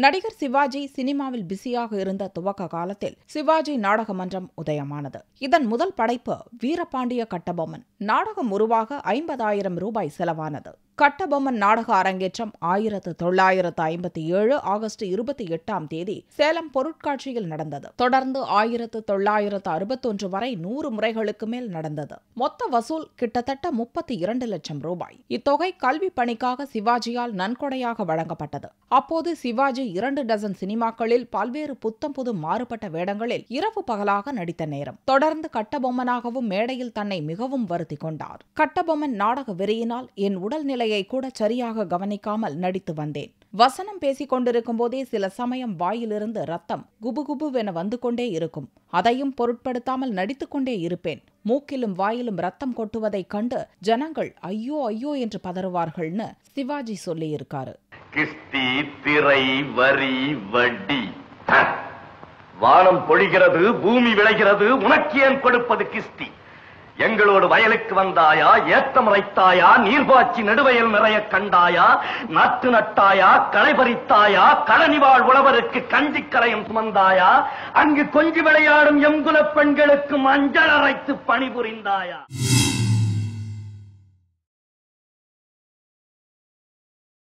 நடிகர் சிவாஜி சினிமாவில் பிஸியாக இருந்த துவக்க காலத்தில் சிவாஜி நாடக மன்றம் உதயமானது. இதன் முதல் படைப்பு வீரபாண்டிய கட்டபொம்மன். நாடகம் உருவாக 50,000 ரூபாய் செலவானது. கட்டபொம்மன் நாடக அரங்கேற்றம் 1957 ஆகஸ்ட் 28 சேலம் பொருட்காட்சியில் நடந்தது. தொடர்ந்து 1961 வரை 100 முறைகளுக்கு மேல் நடந்தது. மொத்த வசூல் கிட்டத்தட்ட 32 லட்சம் ரூபாய். இத்தொகை கல்வி பணிக்காக சிவாஜியால் நன்கொடையாக வழங்கப்பட்டது. அப்போது சிவாஜி 2 டஜன் சினிமாக்களில் பல்வேறு புத்தம் புது மாறுபட்ட வேடங்களில் இரவு பகலாக நடித்த நேரம். தொடர்ந்து கட்டபொம்மனாகவும் மேடையில் தன்னை மிகவும் வருத்திக் கொண்டார். கட்டபொம்மன் நாடக வெறியினால் என் உடல்நிலை கூட சரியாக கவனிக்காமல் நடித்து வந்தேன். வசனம் பேசிக் கொண்டிருக்கும் போதே சில சமயம் வாயிலிருந்து ரத்தம் குபுகுபுவென வந்து கொண்டே இருக்கும். அதையும் பொருட்படுத்தாமல் நடித்துக் கொண்டே இருப்பேன். மூக்கிலும் வாயிலும் ரத்தம் கொட்டுவதைக் கண்டு ஜனங்கள் ஐயோ ஐயோ என்று பதறுவார்கள்னு சிவாஜி சொல்லியிருக்காரு. கிஸ்தி, திரை, வரி, வட்டி. வானம் பொழிகிறது, பூமி விளைகிறது, உனக்கு ஏன் கொடுப்பது கிஸ்தி? எங்களோடு வயலுக்கு வந்தாயா, ஏத்தம் இறைத்தாயா, நீர்பாய்ச்சி நெடுவயல் நிறைய கண்டாயா, நாட்டு நட்டாயா, களை பறித்தாயா, களனிவாழ் உழவருக்கு கஞ்சி கரையும் சுமந்தாயா, அங்கு கொஞ்சி விளையாடும் எங்குல பெண்களுக்கு மஞ்சள் அரைத்து பணிபுரிந்தாயா?